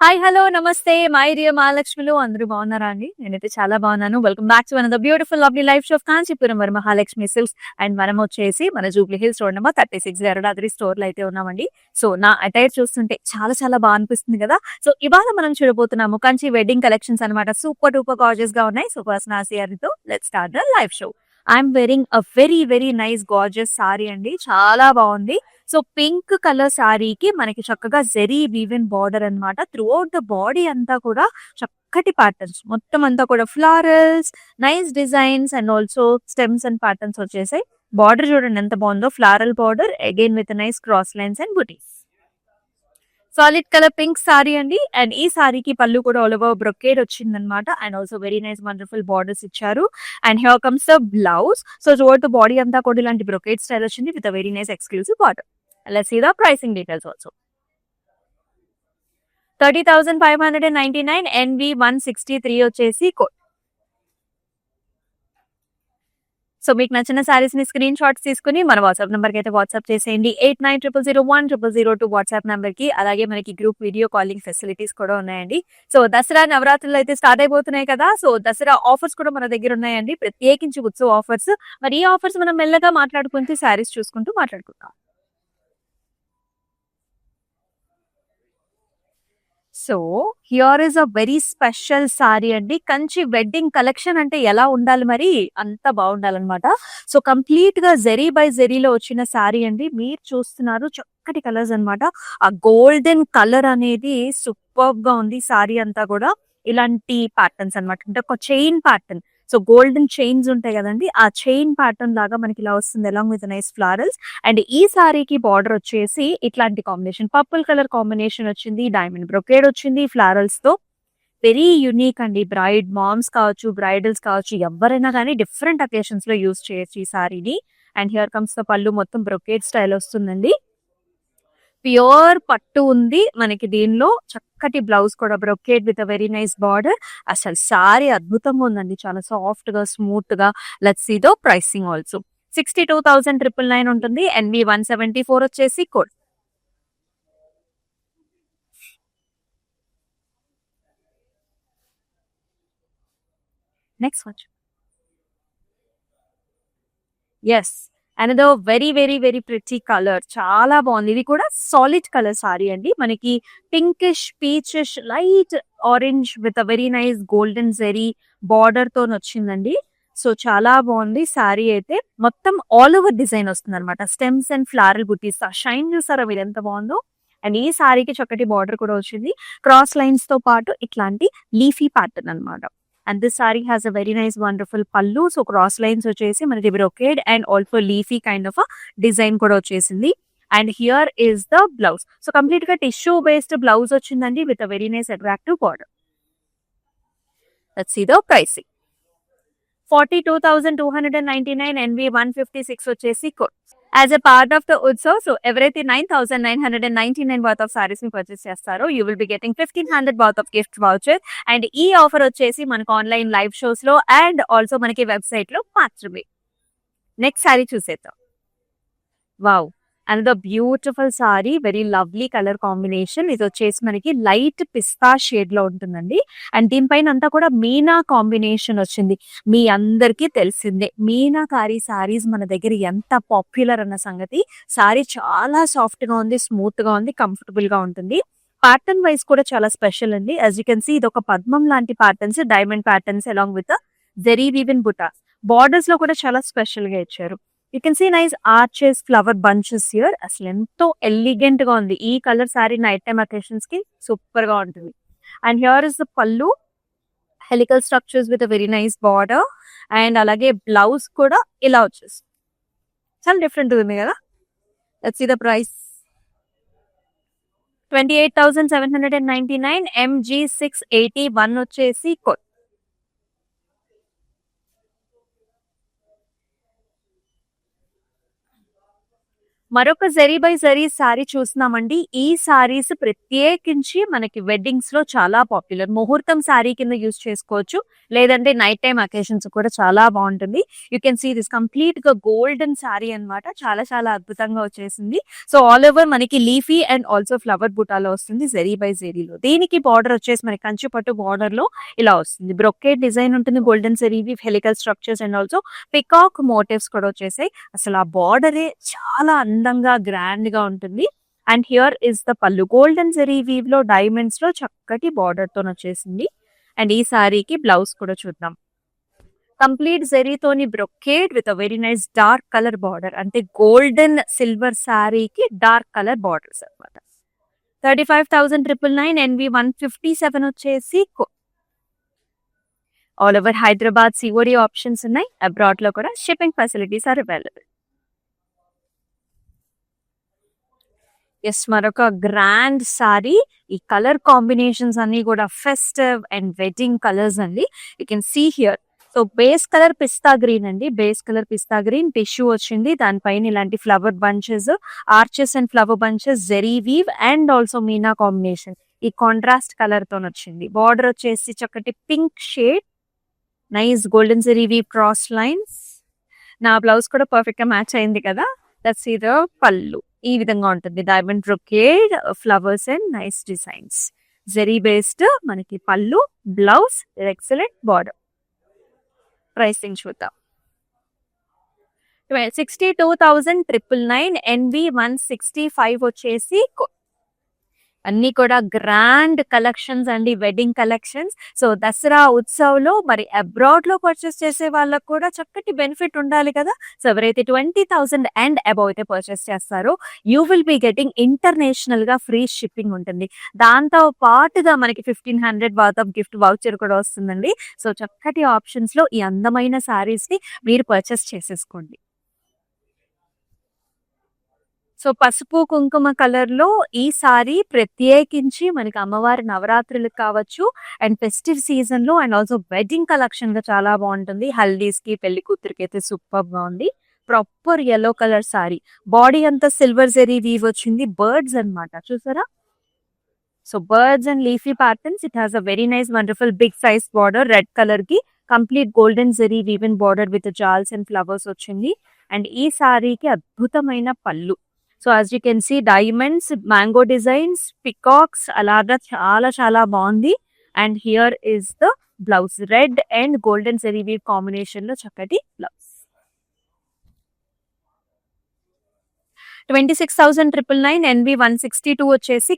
Hi hello నమస్తే my dear మహాలక్ష్మిలు అందరూ బాగున్నారా అండి? నేనైతే చాలా బాగున్నాను. Welcome back to another beautiful lovely life show off Kanchipuram were Mahalakshmi silks. And మనం వచ్చేసి మన Jubilee Hills road number 36 Garudadri store లో అయితే ఉన్నామండి. సో నా అటైర్ చూస్తుంటే చాలా చాలా బాగా అనిపిస్తుంది కదా. సో ఇవాళ మనం చూడబోతున్నాము కంచి వెడ్డింగ్ కలెక్షన్స్ అన్నమాట. సూపర్ డూపర్ గార్జియస్ గా ఉన్నాయి. సో ఫస్ట్ నా సిఆర్తో let's start the live show. I'm wearing a very very nice gorgeous sari అండి, చాలా బాగుంది. సో పింక్ కలర్ శారీకి మనకి చక్కగా జెరీ వీవెన్ బార్డర్ అన్నమాట. త్రూ అవుట్ ద బాడీ అంతా కూడా చక్కటి ప్యాటర్న్స్, మొత్తం అంతా కూడా florals, nice designs and also stems and patterns వచ్చేసాయి. బార్డర్ చూడండి ఎంత బాగుందో, floral border again with nice cross lines and butis. Solid colour pink sari అండి. అండ్ ఈ సారీకి పళ్ళు కూడా ఆల్ ఓవర్ బ్రొకేడ్ వచ్చింది అనమాట. And also very nice wonderful borders ఇచ్చారు. And here comes the blouse. So toward the body అంతా కూడా ఇలాంటి బ్రొకేడ్ స్టైల్ వచ్చింది with very nice exclusive border. Let's see the pricing details also. 30,599 NV 163 వచ్చేసి code. So మీకు నచ్చిన సారీస్ ని screen shots తీసుకుని మన వాట్సాప్ నెంబర్ కి అయితే వాట్సాప్ చేసేయండి. 8900010002 వాట్సాప్ నెంబర్ కి. అలాగే మనకి గ్రూప్ వీడియో కాలింగ్ ఫెసిలిటీస్ కూడా ఉన్నాయండి. సో దసరా నవరాత్రులు అయితే స్టార్ట్ అయిపోతున్నాయి కదా. సో దసరా ఆఫర్స్ కూడా మన దగ్గర ఉన్నాయండి, ప్రత్యేకించి ఉత్సవ ఆఫర్స్. మరి ఈ ఆఫర్స్ మనం మెల్లగా మాట్లాడుకుంటూ సారీస్ చూసుకుంటూ మాట్లాడుకుంటాం. So here is a very special sorry అండి. కంచి వెడ్డింగ్ కలెక్షన్ అంటే ఎలా ఉండాలి, మరి అంత బాగుండాలన్నమాట. సో కంప్లీట్ గా జెరీ బై జెరీలో వచ్చిన సారీ అండి. మీరు చూస్తున్నారు చక్కటి కలర్స్ అన్నమాట. ఆ గోల్డెన్ కలర్ అనేది సూపర్ గా ఉంది. సారీ అంతా కూడా ఇలాంటి ప్యాటర్న్స్ అన్నమాట. అంటే ఒక chain pattern. So golden chains ఉంటాయి కదండి, ఆ చైన్ ప్యాటర్న్ లాగా మనకి ఇలా వస్తుంది along with nice flowers. And ఈ సారీకి బార్డర్ వచ్చేసి ఇట్లాంటి కాంబినేషన్, పర్పుల్ కలర్ కాంబినేషన్ వచ్చింది, డైమండ్ బ్రొకేడ్ వచ్చింది ఫ్లవర్స్ తో. వెరీ యూనిక్ అండి. బ్రైడ్ మామ్స్ కావచ్చు, బ్రైడల్స్ కావచ్చు, ఎవరైనా కానీ డిఫరెంట్ అకేషన్స్ లో యూజ్ చేయొచ్చు ఈ సారీని. అండ్ హియర్ కమ్స్ ద పళ్ళు, మొత్తం బ్రొకేడ్ స్టైల్ వస్తుందండి. ప్యూర్ పట్టు ఉంది మనకి దీనిలో. చక్కటి బ్లౌజ్ కూడా brocade with very nice border. అసలు సారీ అద్భుతంగా ఉందండి, చాలా సాఫ్ట్ గా స్మూత్ గా. Let's see the pricing also. 62,999 ఉంటుంది. NV 174 వచ్చేసి కోడ్. నెక్స్ట్ వచ్చి yes, another very very very pretty colour, చాలా బాగుంది. ఇది కూడా సాలిడ్ కలర్ సారీ అండి. మనకి pinkish peachish light orange with very nice golden zari border తో వచ్చిందండి. సో చాలా బాగుంది సారీ అయితే. మొత్తం ఆల్ ఓవర్ డిజైన్ వస్తుంది అనమాట. స్టెమ్స్ అండ్ ఫ్లారల్ బుటీస్, ఆ షైన్ చూసారా మీరు ఎంత బాగుందో. అండ్ ఈ సారీకి చక్కటి బార్డర్ కూడా వచ్చింది, క్రాస్ లైన్స్ తో పాటు ఇట్లాంటి లీఫీ ప్యాటర్న్ అన్నమాట. And this sari has a very nice wonderful pallu. So cross lines వచ్చేసి మనకి brocade and also leafy kind of design కూడా వచ్చేసింది. And here is the blouse. So complete గా టిష్యూ బేస్డ్ బ్లౌజ్ వచ్చిందండి with very nice attractive border. Let's see the pricing. 42,299 NV 156 వచ్చేసి code. As a part of the Utsav, so ఎవరైతే 9,999 worth of saris ని purchase చేస్తారో you will be getting 1,500 worth of gift voucher. And ఈ offer వచ్చేసి మనకు online live shows లో and also మనకి website లో మాత్రమే. నెక్స్ట్ సారీ చూసేద్దాం. Wow, another beautiful sorry, very lovely colour combination. ఇది వచ్చేసి మనకి లైట్ పిస్తా షేడ్ లో ఉంటుందండి. అండ్ దీనిపైన అంతా కూడా మీనా కాంబినేషన్ వచ్చింది. మీ అందరికీ తెలిసిందే మీనాకారి సారీస్ మన దగ్గర ఎంత పాపులర్ అన్న సంగతి. సారీ చాలా సాఫ్ట్ గా ఉంది, స్మూత్ గా ఉంది, కంఫర్టబుల్ గా ఉంటుంది. ప్యాటర్న్ వైజ్ కూడా చాలా స్పెషల్ అండి. యాజ్ యూ కెన్ సీ ఇది ఒక పద్మం లాంటి patterns, diamond patterns along with zari woven buta. Borders లో కూడా చాలా స్పెషల్ గా ఇచ్చారు. You can see nice arches, flower bunches here. అసలు ఎంతో ఎలిగెంట్ గా ఉంది. ఈ colour sari night time occasions కి సూపర్ గా ఉంటుంది. And here is the pallu, helical structures with very nice border. And అలాగే బ్లౌజ్ కూడా ఇలా వచ్చేసి చాలా డిఫరెంట్ ఉంది కదా. Let's see the price. 28,799 MG 681 వచ్చేసి కోడ్. మరొక జరీ బై జరీ సారీ చూస్తున్నామండి. ఈ సారీస్ ప్రత్యేకించి మనకి వెడ్డింగ్స్ లో చాలా పాపులర్. ముహూర్తం సారీ కింద యూజ్ చేసుకోవచ్చు, లేదంటే నైట్ టైమ్ అకేషన్స్ కూడా చాలా బాగుంటుంది. You can see this complete గా గోల్డెన్ సారీ అన్నమాట. చాలా చాలా అద్భుతంగా వచ్చేసింది. సో ఆల్ ఓవర్ మనకి లీఫీ అండ్ ఆల్సో ఫ్లవర్ బుటాలో వస్తుంది జరీ బై జరీలో. దీనికి బార్డర్ వచ్చేసి మనకి కంచి పట్టు బార్డర్ లో ఇలా వస్తుంది. బ్రొకేట్ డిజైన్ ఉంటుంది, golden zari helical structures and also peacock motifs కూడా వచ్చేసాయి. అసలు ఆ బార్డరే చాలా అందంగా గ్రాండ్ గా ఉంటుంది. అండ్ హియర్ ఇస్ ద పళ్ళు. గోల్డెన్ జరీ వీవ్ లో డైమండ్స్ లో చక్కటి బార్డర్ తో వచ్చేసింది. అండ్ ఈ సారీకి బ్లౌజ్ కూడా చూద్దాం. కంప్లీట్ జరీతోని brocade with a very nice dark colour border. అంటే గోల్డెన్ సిల్వర్ సారీకి డార్క్ కలర్ బార్డర్స్ అనమాట. 35,999 NV 157 వచ్చేసి all over Hyderabad COD options ఉన్నాయి. అబ్రాడ్ లో కూడా shipping facilities are available. Yes, మరొక గ్రాండ్ సారీ. ఈ కలర్ కాంబినేషన్స్ అన్ని కూడా ఫెస్టివ్ అండ్ వెడ్డింగ్ కలర్స్ అండి. You can see here. So base colour pista green అండి. Base colour pista green tissue వచ్చింది. దానిపైన ఇలాంటి flower bunches, arches and flower bunches, zari weave and also meena combination ఈ కాంట్రాస్ట్ కలర్ తో వచ్చింది. బార్డర్ వచ్చేసి చక్కటి pink shade, nice golden zari weave cross lines. నా బ్లౌజ్ కూడా పర్ఫెక్ట్ గా మ్యాచ్ అయింది కదా. That's the pallu. ఈ విధంగా ఉంటుంది. Diamond brocade, flowers and nice designs. Zari based మనకి pallu, blouse, excellent border. Pricing చూద్దాం. 62,999 NV 165 వచ్చేసి అన్ని కూడా గ్రాండ్ కలెక్షన్స్ అండి, wedding collections. So Dasara Utsav లో మరి అబ్రాడ్ లో పర్చేస్ చేసే వాళ్ళకు కూడా చక్కటి బెనిఫిట్ ఉండాలి కదా. సో ఎవరైతే 20,000 అండ్ అబౌవ్ అయితే పర్చేస్ చేస్తారో you will be getting international గా ఫ్రీ షిప్పింగ్ ఉంటుంది. దాంతో పాటుగా మనకి 1,500 వర్త్ ఆఫ్ గిఫ్ట్ వౌచర్ కూడా వస్తుందండి. సో చక్కటి ఆప్షన్స్ లో ఈ అందమైన సారీస్ ని మీరు పర్చేస్ చేసేసుకోండి. సో పసుపు కుంకుమ కలర్ లో ఈ సారీ ప్రత్యేకించి మనకి అమ్మవారి నవరాత్రులకు కావచ్చు అండ్ ఫెస్టివ్ సీజన్ లో అండ్ ఆల్సో వెడ్డింగ్ కలెక్షన్ గా చాలా బాగుంటుంది. హల్దీస్ కి, పెళ్లి కూతురికి అయితే సూపర్ గా ఉంది. Proper yellow colour sari. Body అంతా సిల్వర్ జెరీ వీవ్ వచ్చింది. బర్డ్స్ అన్నమాట, చూసారా. So birds and leafy patterns. It has a very nice wonderful big size border. Red colour కి complete golden zari woven border with jaals and flowers వచ్చింది. And ఈ సారీకి అద్భుతమైన pallu. So as you can see diamonds, mango designs, peacocks అలాగా చాలా చాలా బాగుంది. And here is the blouse. Red and golden zari weave combination లో చక్కటి బ్లౌజ్. 26,999 NV 162 వచ్చేసి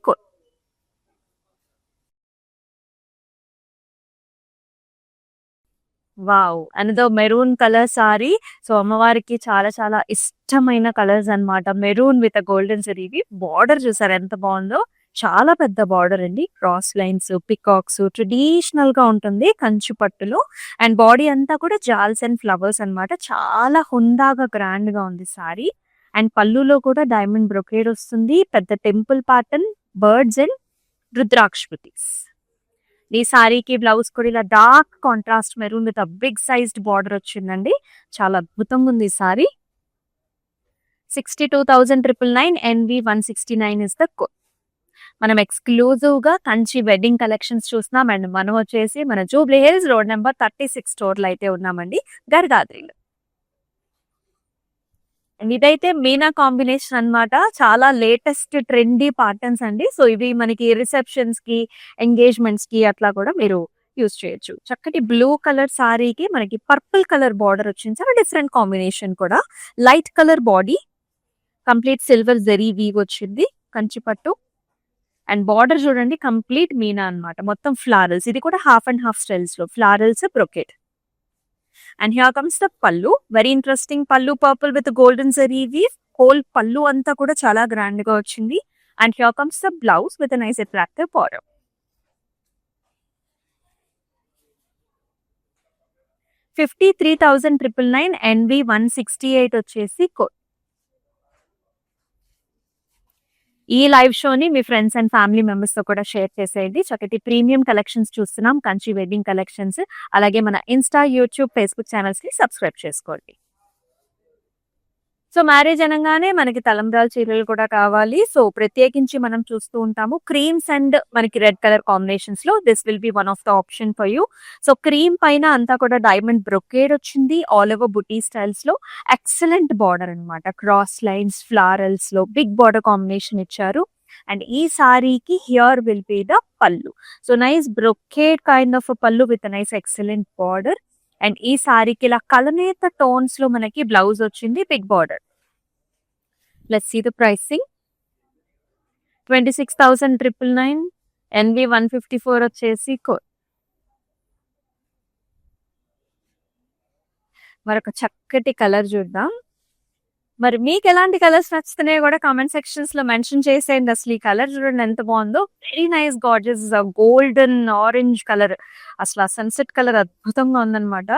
wow, another maroon colour sari. So అమ్మవారికి చాలా చాలా ఇష్టమైన కలర్స్ అన్నమాట. మెరూన్ విత్ గోల్డెన్ జరీవి. బార్డర్ చూసారు ఎంత బాగుందో. చాలా పెద్ద బార్డర్ అండి. క్రాస్ లైన్స్, పికాక్స్, ట్రెడిషనల్ గా ఉంటుంది కంచి పట్టులో. అండ్ బాడీ అంతా కూడా జాల్స్ అండ్ ఫ్లవర్స్ అన్నమాట. చాలా హుందాగా గ్రాండ్ గా ఉంది సారీ. అండ్ పళ్ళులో కూడా డైమండ్ బ్రొకేడ్ వస్తుంది. పెద్ద టెంపుల్ ప్యాటర్న్, బర్డ్స్ అండ్ రుద్రాక్షపతిస్. ఈ సారీకి బ్లౌజ్ కూడా ఇలా dark contrast maroon with big sized border వచ్చిందండి. చాలా అద్భుతంగా ఉంది ఈ sari. 62,999 NV 169 is the code. మనం ఎక్స్క్లూజివ్ గా కంచి వెడ్డింగ్ కలెక్షన్స్ చూస్తున్నాం. అండ్ మనం వచ్చేసి మన Jubilee Hills road number 36 store లో అయితే ఉన్నామండి, గర్గాద్రిలో. ఇదైతే మీనా కాంబినేషన్ అన్నమాట. చాలా లేటెస్ట్ ట్రెండీ ప్యాటర్న్స్ అండి. సో ఇవి మనకి రిసెప్షన్స్ కి, ఎంగేజ్మెంట్స్ కి అట్లా కూడా మీరు యూజ్ చేయొచ్చు. చక్కటి బ్లూ కలర్ సారీకి మనకి పర్పుల్ కలర్ బార్డర్ వచ్చింది. చాలా డిఫరెంట్ కాంబినేషన్ కూడా. Light colour body, complete silver zari weave వచ్చింది కంచి పట్టు. అండ్ బార్డర్ చూడండి, కంప్లీట్ మీనా అన్నమాట. మొత్తం ఫ్లారల్స్. ఇది కూడా హాఫ్ అండ్ హాఫ్ స్టైల్స్ లో florals, brocade. And here comes the pallu. Very interesting pallu, purple with golden zari weave. Whole pallu అంతా కూడా చాలా గ్రాండ్ గా వచ్చింది. And here comes the blouse with nice attractive border. 53,999 NV 168 వచ్చేసి కోడ్. ఈ లైవ్ షోని మీ ఫ్రెండ్స్ అండ్ ఫ్యామిలీ మెంబర్స్ తో కూడా షేర్ చేసేయండి. చక్కటి ప్రీమియం కలెక్షన్స్ చూస్తున్నాం, కంచి వెడ్డింగ్ కలెక్షన్స్. అలాగే మన ఇన్స్టా, యూట్యూబ్, ఫేస్బుక్ ఛానల్స్ ని సబ్స్క్రైబ్ చేసుకోండి. సో మ్యారేజ్ అనగానే మనకి తలంబ్రాల చీరలు కూడా కావాలి. సో ప్రత్యేకించి మనం చూస్తూ ఉంటాము. క్రీమ్స్ అండ్ మనకి రెడ్ కలర్ కాంబినేషన్స్ లో this will be one of the option for you. So cream పైన అంతా కూడా డైమండ్ బ్రొకేడ్ వచ్చింది. ఆల్ ఓవర్ బుటీ స్టైల్స్ లో ఎక్సలెంట్ బార్డర్ అన్నమాట. క్రాస్ లైన్స్ ఫ్లారల్స్ లో బిగ్ బార్డర్ కాంబినేషన్ ఇచ్చారు. అండ్ ఈ సారీకి here will be the pallu. So nice brocade kind of pallu with nice excellent border. And ఈ సారీకి ఇలా కలనేత టోన్స్ లో మనకి బ్లౌజ్ వచ్చింది, big border. Let's see the pricing. 26,999. NV 154 వచ్చేసి కోడ్. మరొక చక్కటి కలర్ చూద్దాం. మరి మీకు ఎలాంటి కలర్స్ నచ్చుతున్నాయో కూడా కామెంట్ సెక్షన్స్ లో మెన్షన్ చేసేయండి. అసలు ఈ కలర్ చూడండి ఎంత బాగుందో. Very nice gorgeous golden orange colour. అసలు ఆ సన్సెట్ కలర్ అద్భుతంగా ఉందన్నమాట.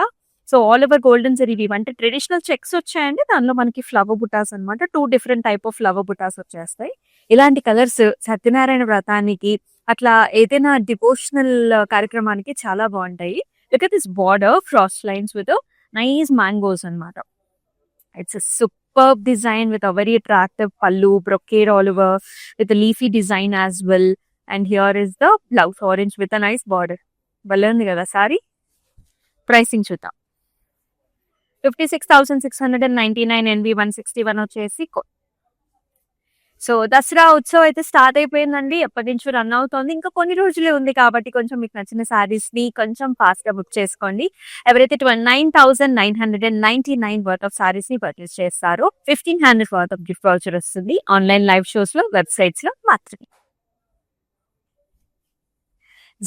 So all over golden zari weave అంటే ట్రెడిషనల్ చెక్స్ వచ్చాయండి. దానిలో మనకి ఫ్లవర్ బుటాస్ అనమాట. 2 different type of flower butas వచ్చేస్తాయి. ఇలాంటి కలర్స్ సత్యనారాయణ వ్రతానికి అట్లా ఏదైనా డివోషనల్ కార్యక్రమానికి చాలా బాగుంటాయి. Look at this border Frost lines with nice mangoes అనమాట. It's a superb design with a very attractive pallu, brocade all over with a leafy design as well. And here is the blouse orange with a nice border. Balundi kada sari. Pricing chuta. 56,699. NV 161 వచ్చేసి. So Dasara ఉత్సవం అయితే start అయిపోయిందండి. ఎప్పటి నుంచో run అవుతోంది. ఇంకా కొన్ని రోజులే ఉంది కాబట్టి కొంచెం మీకు నచ్చిన శారీస్ ని కొంచెం ఫాస్ట్ గా బుక్ చేసుకోండి. ఎవరైతే 29,999 వర్త్ ఆఫ్ శారీస్ ని పర్చేస్ చేస్తారో 1,500 వర్త్ ఆఫ్ గిఫ్ట్ వౌచర్ వస్తుంది. ఆన్లైన్ లైవ్ షోస్ లో, వెబ్సైట్స్ లో మాత్రమే.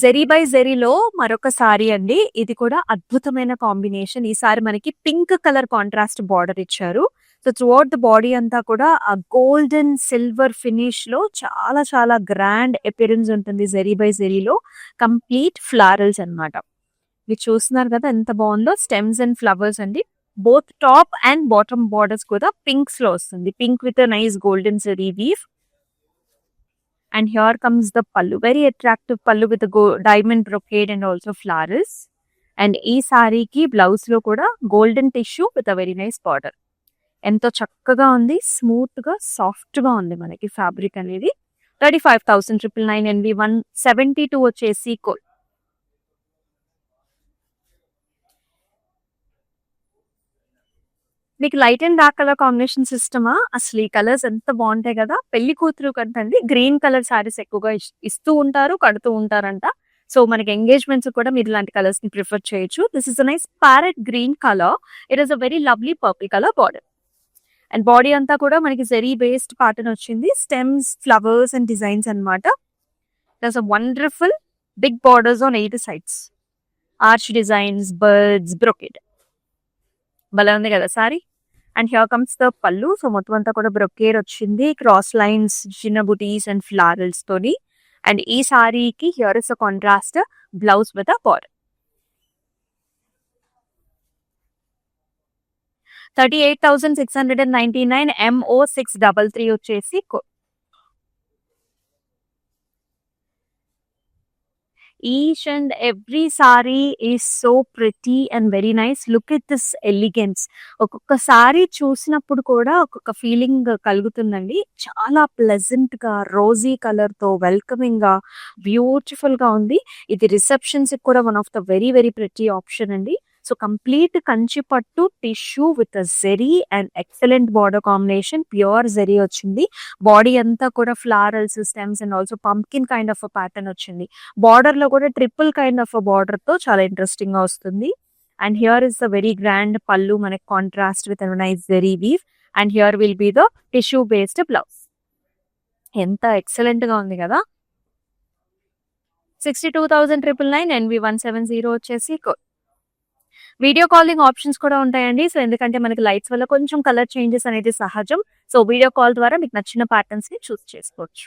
జెరీ బై జెరీలో మరొక సారీ అండి. ఇది కూడా అద్భుతమైన కాంబినేషన్. ఈసారి మనకి పింక్ కలర్ కాంట్రాస్ట్ బార్డర్ ఇచ్చారు. సో త్రూఅవుట్ ద బాడీ అంతా కూడా ఆ గోల్డెన్ సిల్వర్ ఫినిష్ లో చాలా చాలా గ్రాండ్ అపిరెన్స్ ఉంటుంది. జెరీ బై జెరీలో కంప్లీట్ ఫ్లారల్స్ అన్నమాట. మీరు చూస్తున్నారు కదా ఎంత బాగుందో. స్టెమ్స్ అండ్ ఫ్లవర్స్ అండి. Both top and bottom borders కూడా పింక్స్ లో వస్తుంది. Pink with nice golden zari weave. And here comes the pallu, very attractive pallu with the diamond brocade and also flowers. And ee saree ki blouse lo kuda golden tissue with a very nice border. Ento chakkaga undi, smooth ga, soft ga undi manaki fabric anedi. 35,999. NV 172 వచ్చేసి code. మీకు light and dark colour combination సిస్టమా? అసలు ఈ colours ఎంత బాగుంటాయి కదా. పెళ్లి కూతురు కంటండి గ్రీన్ కలర్ సారీస్ ఎక్కువగా ఇస్తూ ఉంటారు, కడుతూ ఉంటారంట. సో మనకి ఎంగేజ్మెంట్స్ కూడా మీరు ఇలాంటి కలర్స్ ని ప్రిఫర్ చేయొచ్చు. This is a nice parrot green colour. It is a very lovely purple colour border. And body అంతా కూడా మనకి జెరీ బేస్డ్ ప్యాటర్న్ వచ్చింది. స్టెమ్స్, ఫ్లవర్స్ అండ్ డిజైన్స్ అనమాట. That's a wonderful big borders on 8 sides. Arch designs, birds, brocade. భలే ఉంది కదా sari. And here comes the pallu. So మొత్తం అంతా కూడా బ్రొకేడ్ వచ్చింది. క్రాస్ లైన్స్, చిన్న బుటీస్ అండ్ ఫ్లారల్స్ తోని. అండ్ ఈ సారీకి here is a contrast blouse with a border. 38,699. MO 633 వచ్చేసి code. Each and every saree is so pretty and very nice. Look at this elegance. ఒక్కొక్క సారీ చూసినప్పుడు కూడా ఒక్కొక్క ఫీలింగ్ కలుగుతుందండి. చాలా ప్లెజెంట్ గా, రోజీ కలర్ తో వెల్కమింగ్ గా, బ్యూటిఫుల్ గా ఉంది. ఇది రిసెప్షన్స్ కూడా one of the very very pretty option అండి. సో కంప్లీట్ కంచి పట్టు tissue with zari and excellent border combination. Pure zari వచ్చింది. బాడీ అంతా కూడా florals, stems and also pumpkin kind of pattern వచ్చింది. బార్డర్ లో కూడా ట్రిపుల్ కైండ్ ఆఫ్ బార్డర్ తో చాలా ఇంట్రెస్టింగ్ గా వస్తుంది. And here is the very grand pallu మనకి contrast with nice zari weave. And here will be the tissue based blouse. ఎంత excellent గా ఉంది కదా. 62,999. NV 170 వచ్చేసి కోడ్. వీడియో కాలింగ్ ఆప్షన్స్ కూడా ఉంటాయండి. సో ఎందుకంటే మనకి లైట్స్ వల్ల కొంచెం కలర్ చేంజెస్ అనేది సహజం. సో వీడియో కాల్ ద్వారా మీకు నచ్చిన ప్యాటర్న్స్ ని చూస్ చేసుకోవచ్చు.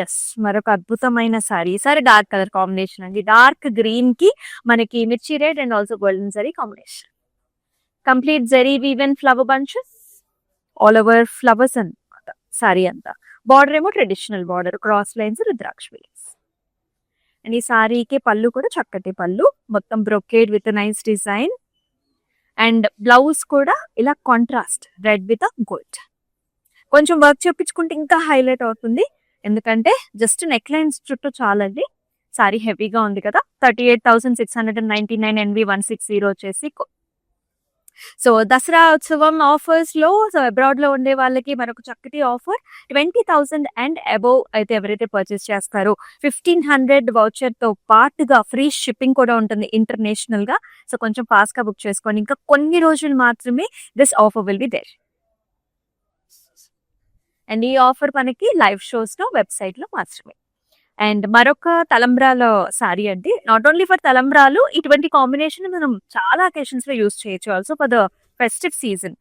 ఎస్, మరొక అద్భుతమైన సారీ. ఈసారి డార్క్ కలర్ కాంబినేషన్ అండి. డార్క్ గ్రీన్ కి మనకి మిర్చి red and also golden zari combination. Complete zari weave and flower bunches, all over flowers అన్నమాట సారీ అంతా. బార్డర్ ఏమో traditional border, cross lines, rudraksha వేస్. అండ్ ఈ సారీకి పళ్ళు కూడా చక్కటి పళ్ళు, మొత్తం brocade with nice design. And blouse కూడా ఇలా కాంట్రాస్ట్ రెడ్ విత్ గోల్డ్. కొంచెం వర్క్ చేపించుకుంటే ఇంకా హైలైట్ అవుతుంది, ఎందుకంటే జస్ట్ నెక్ లైన్స్ చుట్టూ చాలండి. సారీ హెవీగా ఉంది కదా. 38,699 NV160 వచ్చేసి. సో దసరా ఉత్సవం ఆఫర్స్ లో, సో అబ్రాడ్ లో ఉండే వాళ్ళకి మనకు చక్కటి ఆఫర్ 20,000 అండ్ అబోవ్ అయితే ఎవరైతే పర్చేస్ చేస్తారో 1,500 వౌచర్ తో పాటుగా ఫ్రీ షిప్పింగ్ కూడా ఉంటుంది ఇంటర్నేషనల్ గా. సో కొంచెం ఫాస్ట్ గా బుక్ చేసుకోండి, ఇంకా కొన్ని రోజులు మాత్రమే this offer will be there. And ఈ ఆఫర్ మనకి లైవ్ షోస్ లో వెబ్సైట్ లో మాత్రమే. అండ్ మరొక తలంబ్రాల సారీ అండి. నాట్ ఓన్లీ ఫర్ తలంబ్రాలు, ఇటువంటి కాంబినేషన్ మనం చాలా అకేషన్స్ లో యూస్ చేయొచ్చు. Also for the festive season.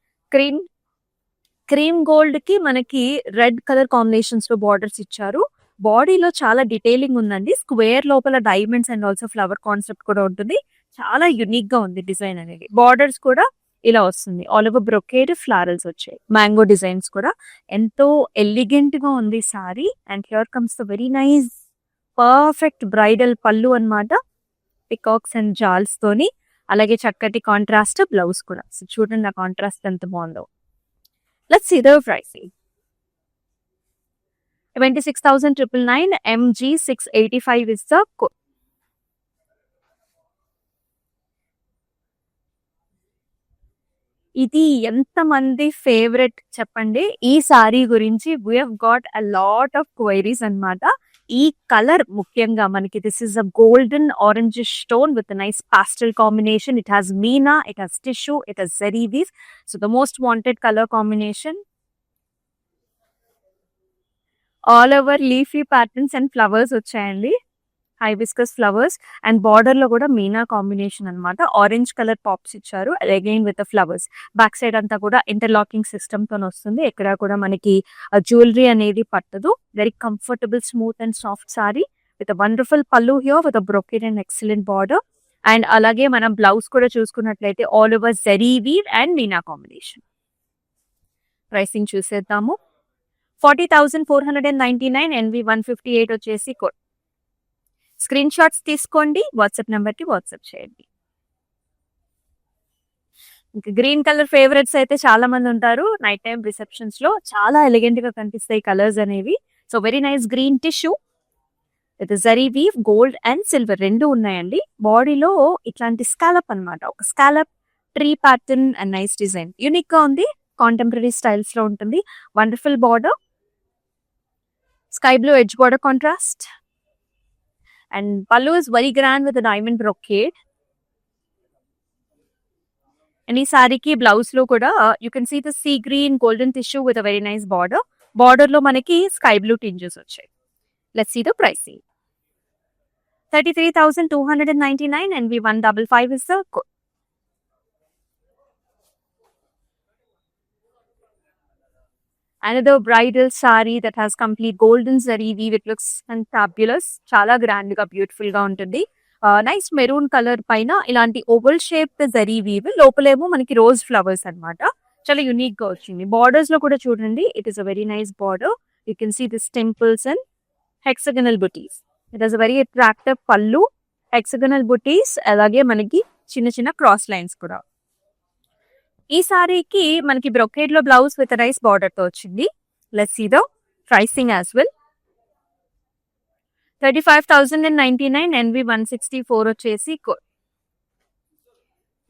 Cream gold కి మనకి రెడ్ కలర్ కాంబినేషన్స్ లో బార్డర్స్ ఇచ్చారు. బాడీలో చాలా డీటెయిలింగ్ ఉందండి. స్క్వేర్ లోపల diamonds and also flower concept కూడా ఉంటుంది. చాలా యునిక్ గా ఉంది డిజైన్ అనేది. బార్డర్స్ కూడా ఇలా వస్తుంది, ఆల్ ఓవర్ బ్రొకేడ్ ఫ్లారల్స్ వచ్చాయి, మ్యాంగో డిజైన్స్ కూడా. ఎంతో ఎలిగెంట్ గా ఉంది sorry. And here comes the very nice perfect bridal పళ్ళు అన్నమాట, పికాక్స్ అండ్ జాల్స్ తోని. అలాగే చక్కటి కాంట్రాస్ట్ బ్లౌజ్ కూడా. సో చూడండి ఆ కాంట్రాస్ట్ ఎంత బాగుందో. Let's see the pricing. 26,999 MG685 is the code. ఇది ఎంతమంది ఫేవరెట్ చెప్పండి ఈ సారీ గురించి. We have got a lot of queries అన్నమాట. ఈ కలర్ ముఖ్యంగా మనకి, this is a golden orange stone with nice pastel combination. It has meena, it has tissue, it has zari weave. So the most wanted colour combination. All over leafy patterns and flowers వచ్చాయండి, hibiscus flowers. And border లో కూడా meena combination అన్నమాట. Orange colour pops ఇచ్చారు again with flowers. Back side అంతా కూడా interlocking system తో వస్తుంది. ఎక్కడ కూడా మనకి జ్యువెలరీ అనేది పట్టదు. Very comfortable, smooth and soft sari with wonderful pallu here with brocade and excellent border. And అలాగే మనం బ్లౌజ్ కూడా చూసుకున్నట్లయితే all over zari weave and meena combination. Pricing చూసేద్దాము. 40,499 NV158 వచ్చేసి కోడ్. స్క్రీన్ షాట్స్ తీసుకోండి, వాట్సాప్ నెంబర్ కి వాట్సాప్ చేయండి. ఇంకా గ్రీన్ కలర్ ఫేవరెట్స్ అయితే చాలా మంది ఉంటారు. నైట్ టైం రిసెప్షన్స్ లో చాలా ఎలిగెంట్ గా కనిపిస్తాయి కలర్స్ అనేవి. So very nice green tissue with zari weave, gold and silver రెండు ఉన్నాయండి. బాడీలో ఇట్లాంటి స్కాలప్ అన్నమాట, ఒక scallop tree pattern and nice design, unique గా ఉంది. కాంటెంపరీ స్టైల్స్ లో ఉంటుంది. Wonderful border, sky blue edge border contrast. And pallu is very grand with a diamond brocade. And ee saree ki blouse lo kuda you can see the sea green golden tissue with a very nice border. Border lo manaki sky blue tinges vachayi. Let's see the pricing. 33,299 and NV155 is the code. Another bridal saree that has complete golden zari weave. It looks fantabulous. Chala grand ga beautiful ga untundi. Nice maroon color paina ilanti oval shaped zari weave. Lopalemo manaki rose flowers annamata. Chala unique ga vachindi. Borders lo kuda chudandi. It is a very nice border. You can see these temples and hexagonal booties. It has a very attractive pallu, hexagonal booties, alage manaki chinna chinna cross lines kuda. ఈ సారీకి మనకి brocade లో blouse with nice border తో వచ్చింది. Let's see the pricing as well. 35,099 NV164 వచ్చేసి code.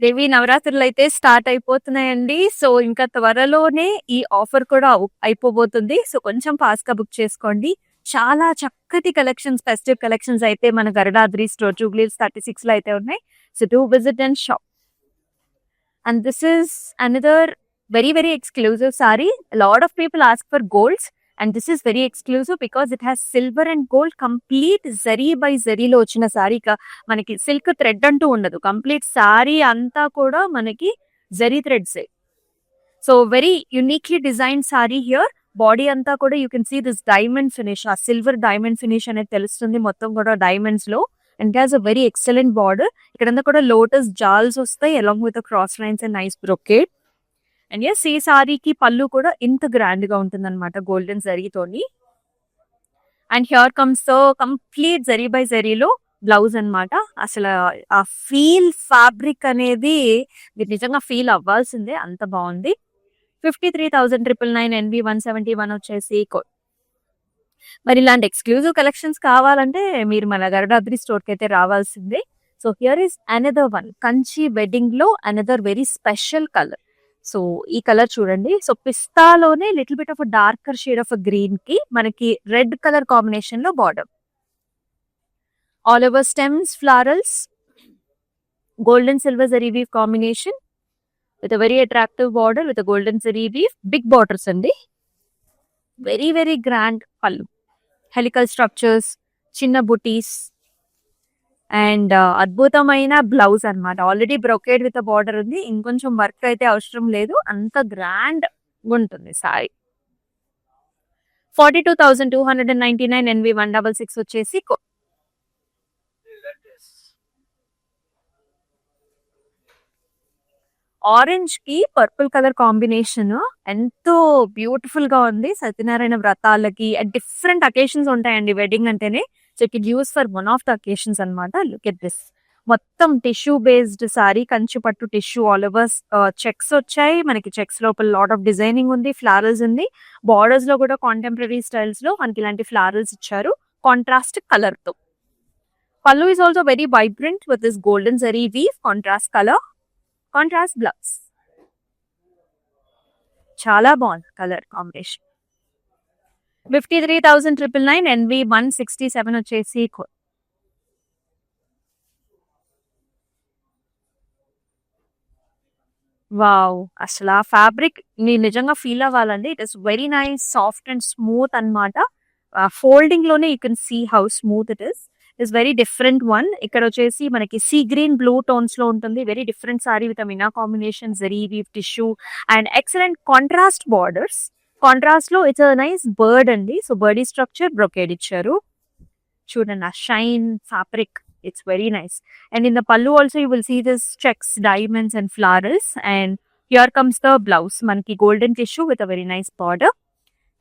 దేవి నవరాత్రులు అయితే start అయిపోతున్నాయండి. So ఇంకా త్వరలోనే ఈ ఆఫర్ కూడా అయిపోబోతుంది. సో కొంచెం ఫాస్ట్ గా బుక్ చేసుకోండి. చాలా చక్కటి కలెక్షన్స్, ఫెస్టివ్ కలెక్షన్స్ అయితే మన గరుడాద్రి స్టోర్ జూబ్లీహిల్స్ 36 లో అయితే ఉన్నాయి. So do visit and shop. And this is another very, very exclusive saree. A lot of people ask for golds, and this is very exclusive because it has silver and gold complete zari by zari lo ochina saree ka manaki silk thread antu undadu. Complete saree anta kuda manaki zari threads. So very uniquely designed saree here. Body anta kuda you can see this diamond finish, a silver diamond finish ane telustundi mottham kuda diamonds lo. And it has a very excellent border. Ikkadanta kuda lotus jals vastayi along with the cross lines and nice brocade. And yes, ee saree ki pallu kuda inta grand ga untundannamata golden zari toni. And here comes the complete zari by zari lo blouse అన్నమాట. అసలు ఆ fabric అనేది మీరు నిజంగా feel అవ్వాల్సిందే, అంత బాగుంది. 53,999 NV171 వచ్చేసి మరి ఇలాంటి ఎక్స్క్లూజివ్ కలెక్షన్స్ కావాలంటే మీరు మన గరుడాద్రి స్టోర్ కి అయితే రావాల్సిందే. So here is another one, Kanchi wedding లో another very special colour. So ఈ కలర్ చూడండి. సో పిస్తాలోనే little bit of darker shade of green కి మనకి రెడ్ కలర్ కాంబినేషన్ లో border, all over stems, florals, golden silver zari weave combination with very attractive border with golden zari weave, big borders అండి. Very very grand pallu, helical structures, చిన్న butis and అద్భుతమైన blouse అన్నమాట. Already brocade with border ఉంది, ఇంకొంచెం work అయితే అవసరం లేదు, అంత గ్రాండ్ ఉంటుంది సారీ. 42,299 NV166 వచ్చేసి ఆరెంజ్ కి పర్పుల్ కలర్ కాంబినేషన్ ఎంతో బ్యూటిఫుల్ గా ఉంది. సత్యనారాయణ వ్రతాలకి డిఫరెంట్ అకేషన్స్ ఉంటాయండి వెడ్డింగ్ అంటేనే. So it can use for one of the occasions అనమాట. లుక్ ఎట్ దిస్, మొత్తం టిష్యూ బేస్డ్ సారీ, కంచి పట్టు టిష్యూ, ఆల్ ఓవర్ చెక్స్ వచ్చాయి మనకి. చెక్స్ లోపల లాట్ ఆఫ్ డిజైనింగ్ ఉంది, ఫ్లారల్స్ ఉంది. బార్డర్స్ లో కూడా కాంటెంపరీ స్టైల్స్ లో మనకి ఇలాంటి ఫ్లారల్స్ ఇచ్చారు కాంట్రాస్ట్ కలర్ తో. పల్లు is also very vibrant with this golden zari weave, contrast color, contrast blouse. చాలా బాగుంది కలర్ కాంబినేషన్. 53,999 NV167 వచ్చేసి వావ్, అసలు ఆ ఫ్యాబ్రిక్ మీరు నిజంగా ఫీల్ అవ్వాలండి. It is very nice, soft and smooth అన్నమాట. ఫోల్డింగ్ లోనే you can see how smooth it is very different one. ఇక్కడ వచ్చేసి మనకి సీ గ్రీన్ బ్లూ టోన్స్ లో ఉంటుంది. Very different sari with meena combination, zari weave, tissue and excellent contrast borders. Contrast లో it's nice bird అండి. So birdie structure brocade ఇచ్చారు చూడండి. ఆ shine fabric, it's very nice. And in the pallu also you will see this checks, diamonds and florals. And here comes the blouse, మనకి golden tissue with a very nice border.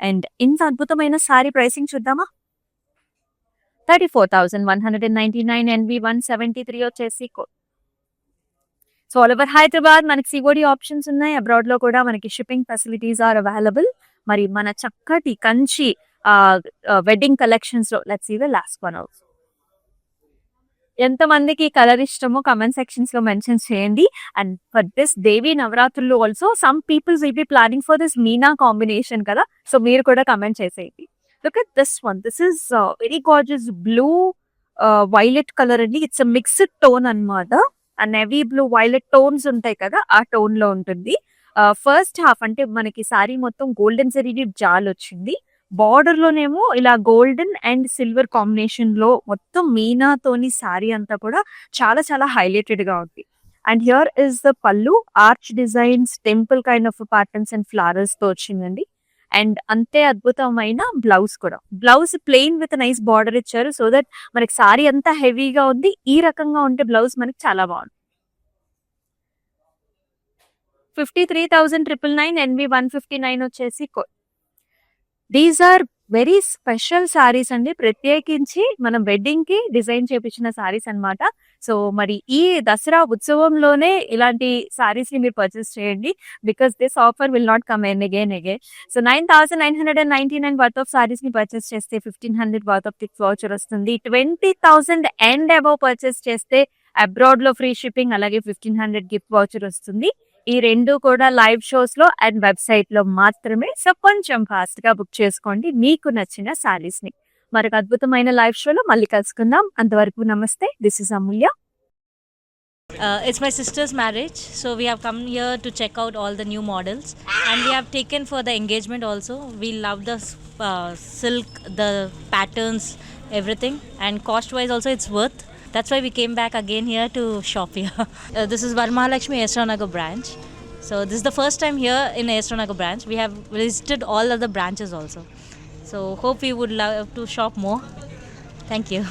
And ఇంత అద్భుతమైన sorry pricing చూద్దామా. 34,199 NV173 వచ్చేసి so all over Hyderabad మనకి COD options ఉన్నాయి. Abroad లో కూడా మనకి షిప్పింగ్ ఫెసిలిటీస్ ఆర్ అవైలబుల్. మరి మన చక్కటి కంచి వెడ్డింగ్ కలెక్షన్స్ లో let's see the last one also. ఎంత మందికి కలర్ ఇష్టమో కమెంట్ సెక్షన్స్ లో మెన్షన్ చేయండి. అండ్ ఫర్ దిస్ దేవి నవరాత్రులు also some peoples will be planning for this meena combination కదా. సో మీరు కూడా కమెంట్ చేసేయండి. Look at this one, this is very gorgeous blue violet colour అండి. ఇట్స్ మిక్స్డ్ టోన్ అన్నమాట. ఆ నెవీ బ్లూ వైలెట్ టోన్స్ ఉంటాయి కదా, ఆ టోన్ లో ఉంటుంది. ఫస్ట్ హాఫ్ అంటే మనకి సారీ మొత్తం గోల్డెన్ జరీ జాల్ వచ్చింది. బార్డర్ లోనేమో ఇలా గోల్డెన్ అండ్ సిల్వర్ కాంబినేషన్ లో మొత్తం మీనాతోని సారీ అంతా కూడా చాలా చాలా హైలైటెడ్ గా ఉంది. అండ్ హియర్ ఇస్ ద పల్లు, arch designs, temple kind of patterns and flowers తో వచ్చిందండి. అండ్ అంతే అద్భుతమైన బ్లౌజ్ కూడా. Blouse plain with nice border ఇచ్చారు సో దట్ మనకి సారీ అంతా హెవీగా ఉంది. ఈ రకంగా ఉంటే బ్లౌజ్ మనకి చాలా బాగుంది. 53,999 NV159 వచ్చేసి these are very special saris అండి. ప్రత్యేకించి మనం వెడ్డింగ్ కి డిజైన్ చేపించిన సారీస్ అన్నమాట. సో మరి ఈ దసరా ఉత్సవంలోనే ఇలాంటి సారీస్ ని మీరు పర్చేస్ చేయండి, because this offer will not come an again. So 9,999 worth of saris ని పర్చేస్ చేస్తే 1,500 వర్త్ ఆఫ్ గిఫ్ట్ వౌచర్ వస్తుంది. 20,000 అండ్ అబౌవ్ పర్చేస్ చేస్తే అబ్రాడ్ లో ఫ్రీ షిప్పింగ్, అలాగే 1,500 గిఫ్ట్ వౌచర్ వస్తుంది. ఈ రెండు కూడా లైవ్ షోస్ లో అండ్ వెబ్సైట్ లో మాత్రమే. సో కొంచెం ఫాస్ట్ గా బుక్ చేసుకోండి మీకు నచ్చిన సారీస్ ని. మరొక అద్భుతమైన లైవ్ షోలో మళ్ళీ కలుసుకుందాం. అంతవరకు నమస్తే. This is Amulya. It's my sister's marriage, so we have come here to check out all the new models, and we have taken for the engagement also. We love the silk, the patterns, everything, and cost wise also it's worth. That's why we came back again here to shop here. This is Varmahalakshmi Esranagar branch. So this is the first time here in Esranagar branch. We have visited all other branches also. So hope we would love to shop more. Thank you.